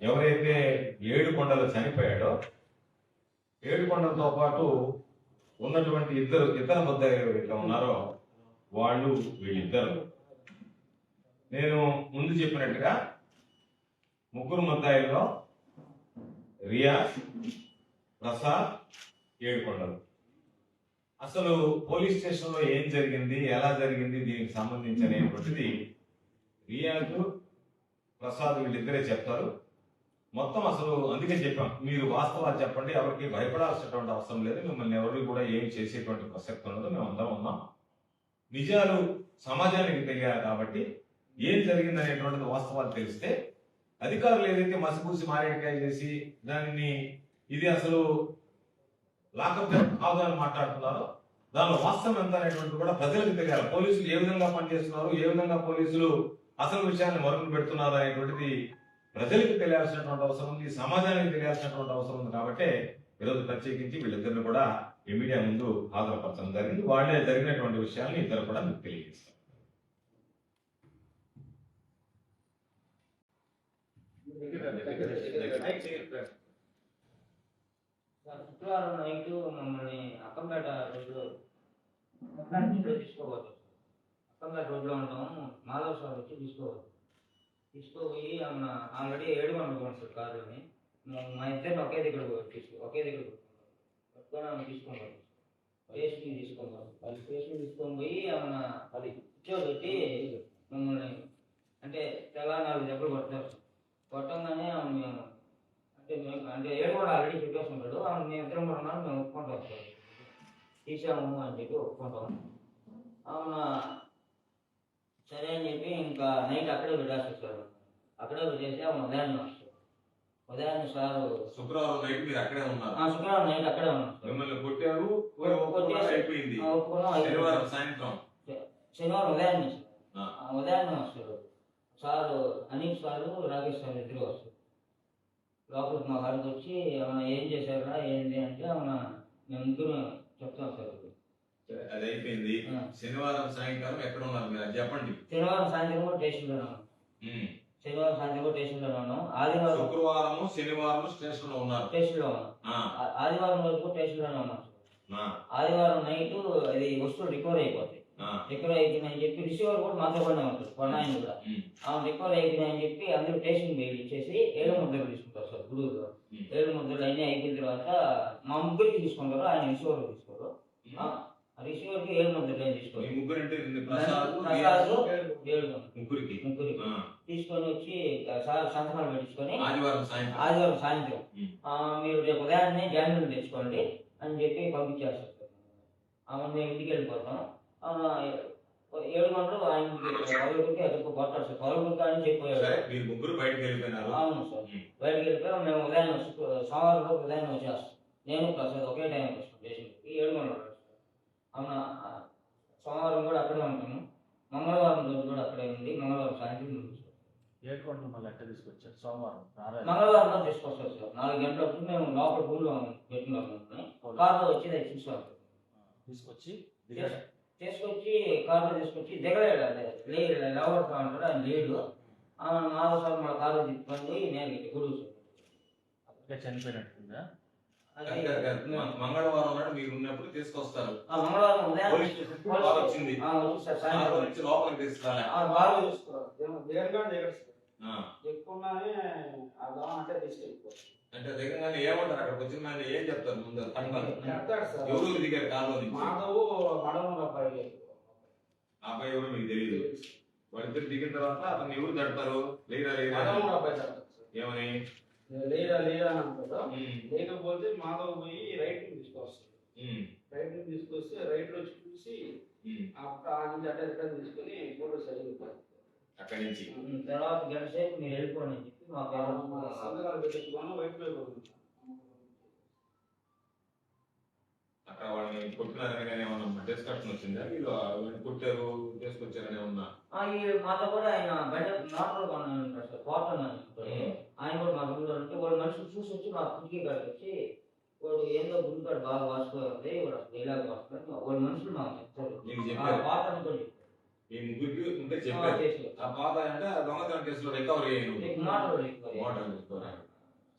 ఎవరైతే ఏడుకొండలు చనిపోయాడో ఏడుకొండలతో పాటు ఉన్నటువంటి ఇతర ముద్దాయిలు ఎవరైతే ఉన్నారో వాళ్ళు వీళ్ళిద్దరు. నేను ముందు చెప్పినట్టుగా ముగ్గురు ముద్దాయిల్లో రియాజ్, ప్రసాద్, ఏడుకొండలు. అసలు పోలీస్ స్టేషన్లో ఏం జరిగింది, ఎలా జరిగింది, దీనికి సంబంధించి అనేటువంటిది రియాజ్, ప్రసాద్ వీళ్ళిద్దరే చెప్తారు. మొత్తం అసలు అందుకే చెప్పాం, మీరు వాస్తవాలు చెప్పండి, ఎవరికి భయపడాల్సినటువంటి అవసరం లేదు, మిమ్మల్ని ఎవరు కూడా ఏం చేసేటువంటి ప్రసక్తి ఉండదు, మేము అందరం ఉన్నాం. నిజాలు సమాజానికి తెలియాలి కాబట్టి ఏం జరిగింది అనేటువంటిది వాస్తవాలు తెలిస్తే అధికారులు ఏదైతే మసిపూసి మారేడికాయ చేసి దానిని ఇది అసలు లాకప్ కాదు అని మాట్లాడుతున్నారో దానిలో వాస్తవం ఎంత అనేటువంటి కూడా ప్రజలకు తెలియాలి. పోలీసులు ఏ విధంగా పనిచేస్తున్నారు, ఏ విధంగా పోలీసులు అసలు విషయాన్ని మరుగున పెడుతున్నారు అనేటువంటిది ప్రజలకు తెలియాల్సినటువంటి అవసరం ఉంది, సమాజానికి తెలియాల్సినటువంటి అవసరం ఉంది. కాబట్టి ఈరోజు ప్రత్యేకించి వీళ్ళిద్దరిని కూడా ఈ మీడియా ముందు హాజరుపరచడం జరిగింది. వాళ్ళే జరిగినటువంటి విషయాన్ని ఇద్దరు కూడా మీకు తెలియజేస్తారు. శుక్రవారం నైట్ మమ్మల్ని అక్కంపేట రోడ్లో తీసుకోవచ్చు. అక్కంపేట రోడ్లో ఉంటాము, మాధవ్ సార్ వచ్చి తీసుకోపోయి ఆల్రెడీ 7 గంటలకు సార్ కారుని మా ఇద్దరిని ఒకే దగ్గర పట్టుకొని ఆమె తీసుకుంటాం. పేస్ట్ని తీసుకుంటాం. అది పేస్ట్ని తీసుకొని పోయి అది కూర్చోబెట్టి మమ్మల్ని అంటే తెల్ల 4 దెబ్బలు కొట్టారు. కొట్టంగానే మేము అంటే 7 కూడా ఆల్రెడీ చెప్పేసి ఉంటాడు. మేము ఇద్దరం కూడా ఉన్నాం, మేము ఒప్పుకుంటాం సార్, తీసాము అని చెప్పి ఒప్పుకుంటాం. సరే అని చెప్పి ఇంకా నైట్ అక్కడే పెట్టేస్తారు సార్. అక్కడే పెట్టేసి ఉదయాన్నే సార్ శుక్రవారం నైట్ మీరు అక్కడే ఉన్నారు? శుక్రవారం నైట్ అక్కడే ఉన్నాం. మిమ్మల్ని కొట్టారు, అయిపోయింది. శనివారం ఉదయాన్నే వస్తారు sir. Anish sir, Rakesh sir ఇద్దరు వస్తారు. లోపలికి మా కాడికి వచ్చి ఏమైనా ఏం చేశారా ఏంటి అంటే మేము ముగ్గురు చెప్తాం సార్. అది అయిపోయింది. శనివారం సాయంకాలం ఎక్కడ ఉన్నారు మీరు చెప్పండి? శనివారం సాయంత్రం కూడా స్టేషన్లో ఉన్నాం. ఆదివారం శుక్రవారం శనివారం స్టేషన్ లో ఉన్నారు. ఆదివారం వరకు స్టేషన్ లోనే ఉన్నాం. ఆదివారం నైట్ అది వస్తువులు రికవర్ అయిపోతాయి. రికవర్ అయిపోయిందని చెప్పి రిసీవర్ కూడా మాతో కూడా ఉంటారు, కొన్నాయన కూడా రికవర్ అయిపోయిందని చెప్పి అందరూ స్టేషన్ బిల్ ఇచ్చేసి 7 ముద్దలు తీసుకుంటారు సార్. గుడూరులో 7 ముద్దలు అన్నీ అయిపోయిన తర్వాత మా ముగ్గురికి తీసుకుంటారు, ఆయన రిసీవర్ తీసుకోరు. రిసీవర్ కి 7 ముద్దలు తీసుకోరు. ముగ్గురికి తీసుకొని వచ్చి సార్ సంతకాలు పెట్టించుకొని ఆదివారం సాయంత్రం మీరు రేపు ఉదయాన్నే జామీన్ తెచ్చుకోండి అని చెప్పి పంపించేస్తారు. మేము ఇంటికి వెళ్ళిపోతాం. 7 గంటలు ఆయన పౌరుడికి అదుపు కొట్టారు సార్. పౌరుడికి అని చెప్పారు. అవును సార్, బయటకు వెళ్ళిపోయాం. మేము ఉదయం సోమవారం రోజు ఉదయం వచ్చేస్తాం. నేను ప్రసాద్ ఒకే టైం వస్తాం స్టేషన్కి. 7 గంటలు సోమవారం కూడా అక్కడే ఉంటాము. మంగళవారం రోజు కూడా అక్కడే ఉంది. మంగళవారం సాయంత్రం తీసుకొచ్చారు. సోమవారం మంగళవారం రోజు తీసుకొస్తారు సార్. 4 గంటలప్పుడు మేము లోపల రూమ్లో పెట్టుకున్నాం. కార్లో వచ్చి తీసుకొచ్చి కార్లో తీసుకొచ్చి దిగలేడు. ఎవరు ఉంటాడు ఆయన లేడు. మాధవ్ సార్ మన కార్లో తీసుకొని నేను గురువు సార్ చనిపోయినట్టుందా? మంగళవారం నాడు మీరు ఉన్నప్పుడు తీసుకొస్తారు. మంగళవారం ఉదయం అంటే దిగంగానే ఏమంటారు? అక్కడికి వచ్చిన ఏం చెప్తారు? ముందు ఎవరు దిగారు కాలో? అబ్బాయి ఎవరు మీకు తెలియదు. వాళ్ళిద్దరు దిగిన తర్వాత అతను ఎవరు తడతారు? లేరా ఏమని లేరా అని అంటారు. లేకపోతే మాధవ్ పోయి రైట్ తీసుకొస్తారు. రైట్ తీసుకొస్తే రైట్ వచ్చి చూసి అక్కడ నుంచి అడ్డ తీసుకుని ఫోటో సరిగ్గా అక్కడి నుంచి తర్వాత గంట సేపు మీరు వెళ్ళిపోండి అని చెప్పి మాకు సంతకాలు పెట్టేసుకున్నాను. వైట్ పేపర్ అక్కడ వాళ్ళని కొట్టినారని ఏమన్నా డిస్కషన్ వచ్చిందా? వీళ్ళు కొట్టారు తీసుకొచ్చారని ఏమన్నా? మాతో కూడా ఆయన బయట నార్మల్ ఉంటారు సార్. కోటన్ ఆయన కూడా మా గుడిలో ఉంటే వాళ్ళు మనుషులు చూసి వచ్చి మా కిటికీ కాడికి వచ్చి వాడు ఏందో గుడి కాడ బాగా వాసుకోవాలి, వాడు ఇలాగ వాడుతున్నారు. వాళ్ళ మనుషులు మాకు చెప్తారు. ఈ ముగ్గురికి ఉంటే చెప్పారు. ఆ పాత అంటే ఆ దొంగతనం కేసులో రికవరీ మోటార్.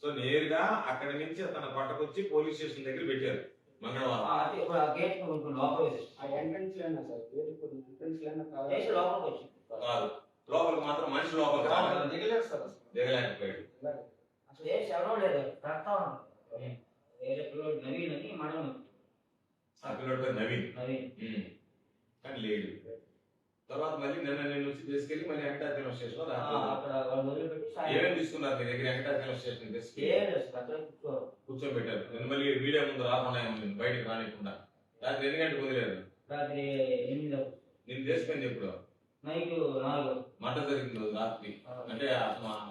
సో నేరుగా అక్కడి నుంచి అతను పట్టుకొచ్చి పోలీస్ స్టేషన్ దగ్గర పెట్టారు మంగళవారం. కాదు, లోపలికి మాత్రం మనిషి లోపలికి దిగలేకపోయాడు. ఆ పిల్లడి పేరు నవీన్. కానీ లేడు. తర్వాత మళ్ళీ నేను వచ్చి తీసుకెళ్ళి మళ్ళీ వెంకటాచలం స్టేషన్ ఏమేమి తీసుకున్నారు మీ దగ్గర? వెంకటాచలం స్టేషన్ కూర్చోబెట్టారు. నేను మళ్ళీ వీడియో ముందు రాకుండా బయటకు రానికుండా. రాత్రి ఎన్ని గంటలకు వదిలేరు? నేను తీసుకొని ఎప్పుడు మంట జరిగిన రోజు రాత్రి, అంటే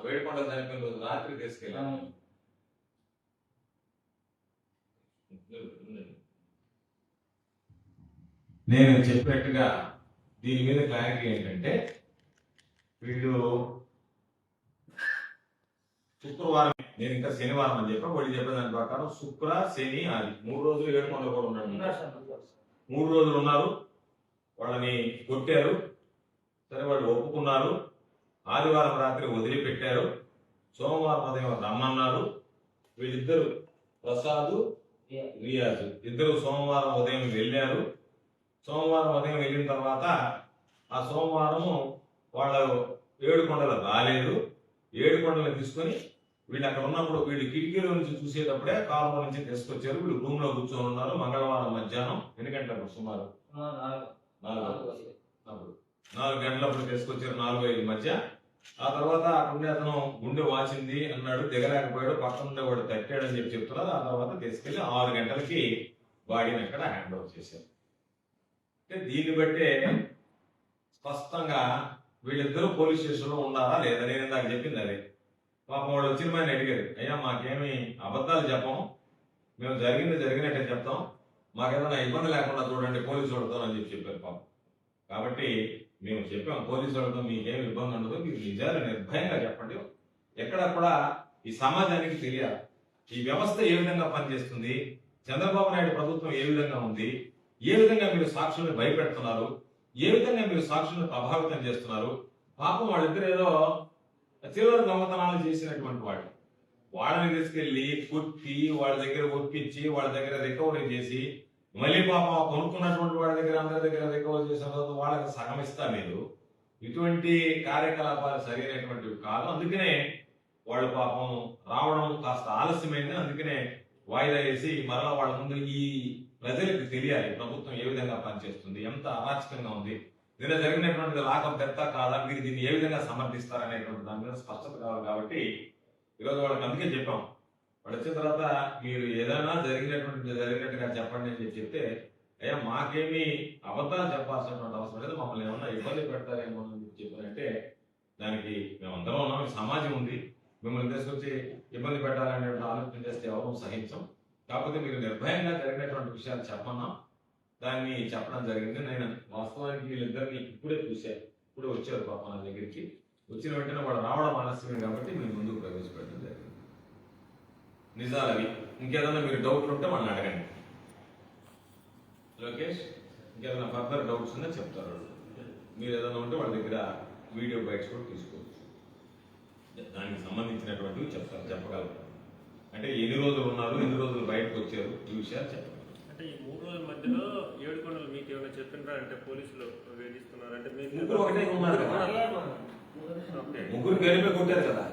వేడికొండ చనిపోయిన రోజు రాత్రి తీసుకెళ్ళాను. నేను చెప్పినట్టుగా దీని మీద క్లారిటీ ఏంటంటే, వీళ్ళు శుక్రవారం, నేను ఇంకా శనివారం అని చెప్పా, వాళ్ళు చెప్పిన దాని ప్రకారం శుక్ర శని ఆది 3 రోజులు ఏడుకొండలు కూడా ఉన్నాడు. 3 రోజులు ఉన్నారు. వాళ్ళని కొట్టారు. సరే, వాళ్ళు ఒప్పుకున్నారు. ఆదివారం రాత్రి వదిలిపెట్టారు. సోమవారం ఉదయం రమ్మన్నారు. వీళ్ళిద్దరు ప్రసాద్ రియాజ్ ఇద్దరు సోమవారం ఉదయం వెళ్ళారు. సోమవారం ఉదయం వెళ్ళిన తర్వాత ఆ సోమవారము వాళ్ళు ఏడుకొండలు రాలేదు. ఏడుకొండలు తీసుకొని వీళ్ళు అక్కడ ఉన్నప్పుడు వీళ్ళు కిటికీలో నుంచి చూసేటప్పుడే కాలువ నుంచి తీసుకొచ్చారు. వీళ్ళు రూమ్ లో కూర్చొని ఉన్నారు. మంగళవారం మధ్యాహ్నం ఎన్ని గంటలకు? సుమారు 4 గంటలప్పుడు తీసుకొచ్చారు, 4-5 మధ్య. ఆ తర్వాత అక్కడుండే అతను గుండె వాచింది అన్నాడు, దిగలేకపోయాడు, పక్కన ఉండేవాడు తట్టాడని చెప్పి చెప్తున్నారు. ఆ తర్వాత తీసుకెళ్లి 6 గంటలకి బాడీని అక్కడ హ్యాండ్ ఓవర్ చేశారు. అంటే దీన్ని బట్టే స్పష్టంగా వీళ్ళిద్దరూ పోలీస్ స్టేషన్ లో ఉన్నారా లేదా? నేను ఇందాక చెప్పింది అదే. పాపం వాడు వచ్చిన పైన అడిగారు, అయ్యా మాకేమి అబద్ధాలు చెప్పం, మేము జరిగినట్టే చెప్తాం, మాకేదైనా ఇబ్బంది లేకుండా చూడండి పోలీసు వాళ్ళతో అని చెప్పారు పాపం. కాబట్టి మేము చెప్పాం, పోలీసు వాళ్ళతో మీకేమి ఇబ్బంది ఉండదు, మీరు నిజాలు నిర్భయంగా చెప్పండి. ఎక్కడ కూడా ఈ సమాజానికి తెలియాలి ఈ వ్యవస్థ ఏ విధంగా పనిచేస్తుంది, చంద్రబాబు నాయుడు ప్రభుత్వం ఏ విధంగా ఉంది, ఏ విధంగా మీరు సాక్షుల్ని భయపెడుతున్నారు, ఏ విధంగా మీరు సాక్షుల్ని ప్రభావితం చేస్తున్నారు. పాపం వాళ్ళిద్దరు ఏదో చివరి దొంగతనాలు చేసినటువంటి వాళ్ళు, వాళ్ళని తీసుకెళ్లి కుట్టి వాళ్ళ దగ్గర ఒప్పించి వాళ్ళ దగ్గర రికవరీ చేసి మళ్ళీ పాపం కొనుక్కున్నటువంటి వాళ్ళ దగ్గర అందరి దగ్గర రికవరీ చేసిన తర్వాత వాళ్ళకి సగం ఇస్తా మీరు. ఇటువంటి కార్యకలాపాలు సరైనటువంటివి కాదు. అందుకనే వాళ్ళు పాపం రావడం కాస్త ఆలస్యమైంది. అందుకనే వాయిదా వేసి మరలా వాళ్ళ ముందు ఈ ప్రజలకు తెలియాలి ప్రభుత్వం ఏ విధంగా పనిచేస్తుంది, ఎంత అరాచకంగా ఉంది, నిన్న జరిగినటువంటి లాకప్ డెత్ కాదా, మీరు దీన్ని ఏ విధంగా సమర్థిస్తారనేటువంటి దాని మీద స్పష్టత కావాలి. కాబట్టి ఈరోజు వాళ్ళకి అందుకే చెప్పాం, వాళ్ళు వచ్చిన తర్వాత మీరు ఏదైనా జరిగినట్టుగా చెప్పండి అని చెప్తే, అయ్యా మాకేమీ అబద్ధాలు చెప్పాల్సినటువంటి అవసరం లేదు, మమ్మల్ని ఏమన్నా ఇబ్బంది పెడతారేమో అని చెప్పారంటే, దానికి మేమందరం ఉన్నాం, సమాజం ఉంది, మిమ్మల్ని తీసుకొచ్చి ఇబ్బంది పెట్టాలనే ఆలోచన చేస్తే ఎవరూ సహించం. కాకపోతే మీరు నిర్భయంగా జరిగినటువంటి విషయాలు చెప్పన్నా దాన్ని చెప్పడం జరిగింది. నేను వాస్తవానికి వీళ్ళిద్దరిని ఇప్పుడే చూశాను, ఇప్పుడే వచ్చారు పాప నా దగ్గరికి. వచ్చిన వెంటనే వాడు రావడం ఆలస్యమే కాబట్టి మీరు ముందుకు ప్రవేశపెట్టడం జరిగింది. నిజాలు అవి. ఇంకేదైనా మీరు డౌట్లు ఉంటే వాళ్ళని అడగండి. లోకేష్, ఇంకేదైనా ఫర్దర్ డౌట్స్ ఉన్నా చెప్తారు. మీరు ఏదైనా ఉంటే వాళ్ళ దగ్గర వీడియో బైట్స్ కూడా తీసుకోవచ్చు, దానికి సంబంధించినటువంటివి చెప్పగలరు. అంటే ఎన్ని రోజులు ఉన్నారు, ఎన్ని రోజులు బయటకు వచ్చారు, ఈ విషయాలు చెప్పగలరు. అంటే ఈ 3 రోజుల మధ్యలో ఏడుకొండలు మీకు ఏమైనా చెప్పినారా? అంటే పోలీసులు వేధిస్తున్నారు అంటే ముగ్గురు ఒకటే ఉన్నారు కదా, ముగ్గురు కలిపి కొట్టారు కదా,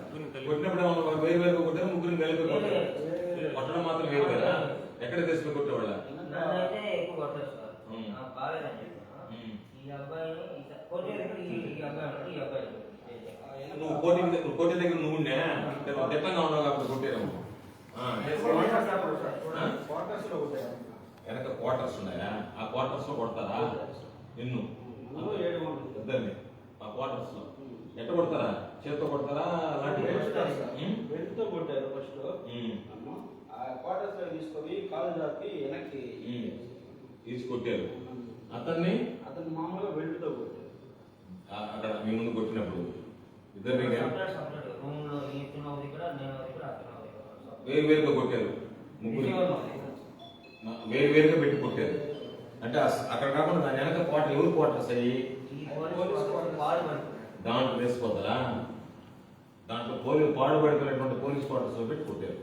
కొట్టినప్పుడు వేరు కొట్టారు, ముగ్గురు కలిపి కొట్టారు. కొట్టడం మాత్రం వేరు కదా, ఎక్కడ తీసుకుని కొట్టేవాళ్ళ? నువ్వు కోటి దగ్గర నువ్వు దిట్టంగా ఉన్నావు కాబట్టి కొట్టేరేమో. వెనక క్వార్టర్స్ ఉన్నాయా? ఆ క్వార్టర్స్ లో కొడతారా నిన్ను ఇద్దరిని? ఆ క్వార్టర్స్ లో ఎట్ట కొడతారా? చేత్తో కొడతారా? వెళ్తూ కొట్టారు ఫస్ట్. క్వార్టర్స్ లో తీసుకొని కాలు దాటి వెనక్కి తీసుకొట్టారు. అతను మామూలుగా వెళ్తూ కొట్టారు. అక్కడ మీ ముందు కొట్టినప్పుడు ఇద్దరిని వేరుగా కొట్టారు, ముగ్గురు వేరుగా పెట్టి కొట్టారు. అంటే అక్కడ కాకుండా దాని వెనక క్వార్టర్ ఎవరు క్వార్టర్స్ అయ్యి దాంట్లో వేసిపోతారా? దాంట్లో పాడుపడుతున్నటువంటి పోలీస్ క్వార్టర్స్ పెట్టి కొట్టారు.